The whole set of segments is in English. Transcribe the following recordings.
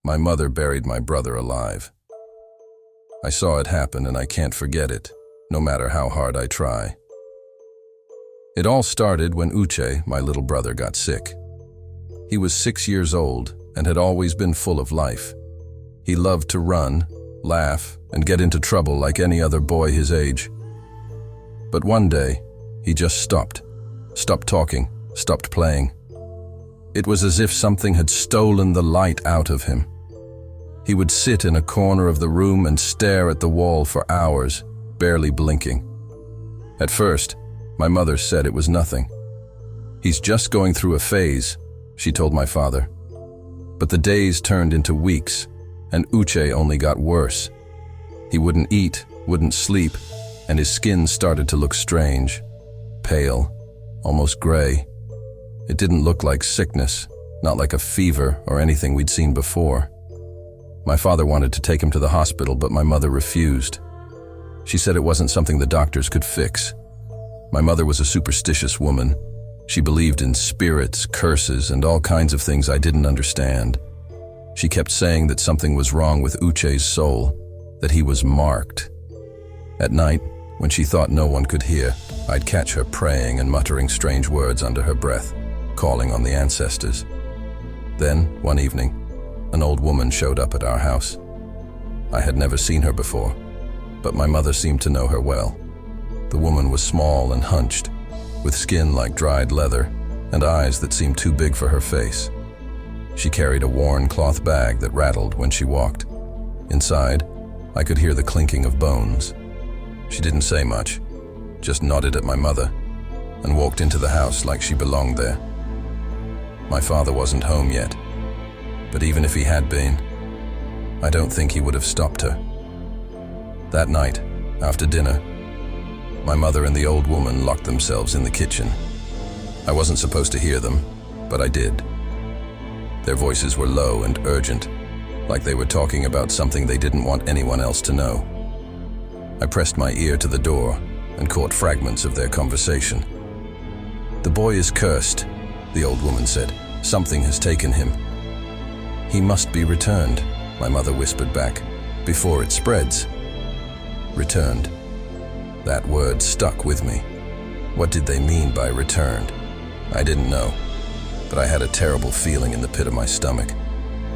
My mother buried my brother alive. I saw it happen and I can't forget it, no matter how hard I try. It all started when Uche, my little brother, got sick. He was 6 years old and had always been full of life. He loved to run, laugh, and get into trouble like any other boy his age. But one day, he just stopped talking, stopped playing. It was as if something had stolen the light out of him. He would sit in a corner of the room and stare at the wall for hours, barely blinking. At first, my mother said it was nothing. "He's just going through a phase," she told my father. But the days turned into weeks, and Uche only got worse. He wouldn't eat, wouldn't sleep, and his skin started to look strange, pale, almost gray. It didn't look like sickness, not like a fever or anything we'd seen before. My father wanted to take him to the hospital, but my mother refused. She said it wasn't something the doctors could fix. My mother was a superstitious woman. She believed in spirits, curses, and all kinds of things I didn't understand. She kept saying that something was wrong with Uche's soul, that he was marked. At night, when she thought no one could hear, I'd catch her praying and muttering strange words under her breath, calling on the ancestors. Then, one evening, an old woman showed up at our house. I had never seen her before, but my mother seemed to know her well. The woman was small and hunched, with skin like dried leather and eyes that seemed too big for her face. She carried a worn cloth bag that rattled when she walked. Inside, I could hear the clinking of bones. She didn't say much, just nodded at my mother and walked into the house like she belonged there. My father wasn't home yet, but even if he had been, I don't think he would have stopped her. That night, after dinner, my mother and the old woman locked themselves in the kitchen. I wasn't supposed to hear them, but I did. Their voices were low and urgent, like they were talking about something they didn't want anyone else to know. I pressed my ear to the door and caught fragments of their conversation. "The boy is cursed," the old woman said. "Something has taken him." "He must be returned," my mother whispered back, "before it spreads." Returned. That word stuck with me. What did they mean by returned? I didn't know, but I had a terrible feeling in the pit of my stomach.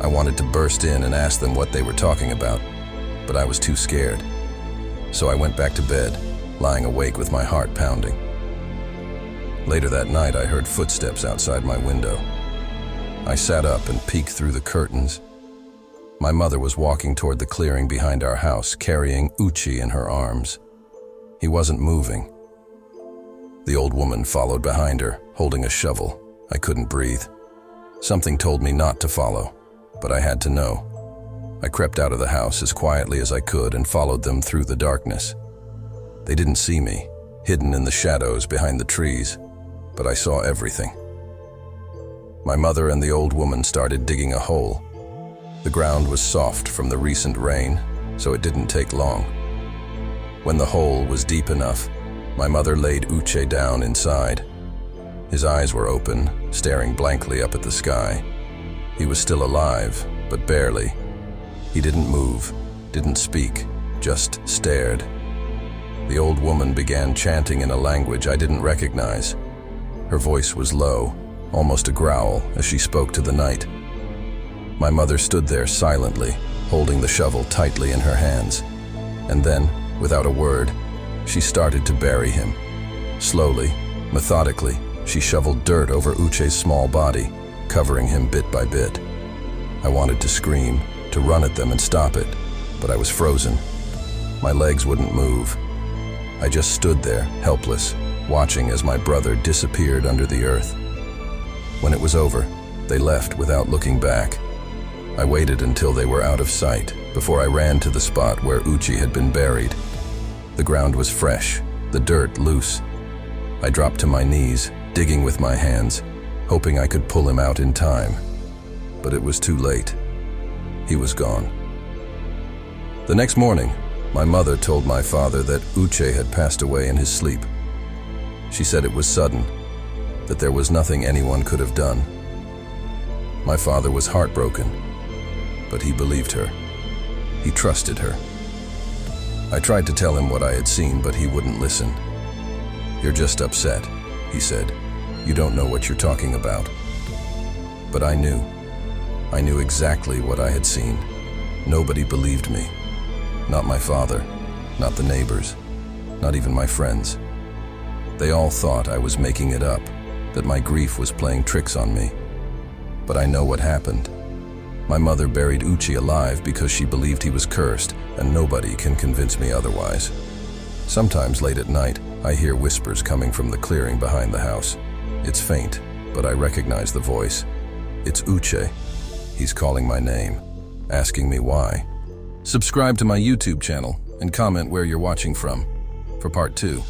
I wanted to burst in and ask them what they were talking about, but I was too scared. So I went back to bed, lying awake with my heart pounding. Later that night, I heard footsteps outside my window. I sat up and peeked through the curtains. My mother was walking toward the clearing behind our house, carrying Uche in her arms. He wasn't moving. The old woman followed behind her, holding a shovel. I couldn't breathe. Something told me not to follow, but I had to know. I crept out of the house as quietly as I could and followed them through the darkness. They didn't see me, hidden in the shadows behind the trees, but I saw everything. My mother and the old woman started digging a hole. The ground was soft from the recent rain, so it didn't take long. When the hole was deep enough, my mother laid Uche down inside. His eyes were open, staring blankly up at the sky. He was still alive, but barely. He didn't move, didn't speak, just stared. The old woman began chanting in a language I didn't recognize. Her voice was low, almost a growl, as she spoke to the night. My mother stood there silently, holding the shovel tightly in her hands. And then, without a word, she started to bury him. Slowly, methodically, she shoveled dirt over Uche's small body, covering him bit by bit. I wanted to scream, to run at them and stop it, but I was frozen. My legs wouldn't move. I just stood there, helpless, watching as my brother disappeared under the earth. When it was over, they left without looking back. I waited until they were out of sight before I ran to the spot where Uche had been buried. The ground was fresh, the dirt loose. I dropped to my knees, digging with my hands, hoping I could pull him out in time. But it was too late. He was gone. The next morning, my mother told my father that Uche had passed away in his sleep. She said it was sudden, that there was nothing anyone could have done. My father was heartbroken, but he believed her. He trusted her. I tried to tell him what I had seen, but he wouldn't listen. "You're just upset," he said. "You don't know what you're talking about." But I knew. I knew exactly what I had seen. Nobody believed me. Not my father, not the neighbors, not even my friends. They all thought I was making it up, that my grief was playing tricks on me. But I know what happened. My mother buried Uchi alive because she believed he was cursed, and nobody can convince me otherwise. Sometimes late at night, I hear whispers coming from the clearing behind the house. It's faint, but I recognize the voice. It's Uche. He's calling my name, asking me why. Subscribe to my YouTube channel and comment where you're watching from for part 2.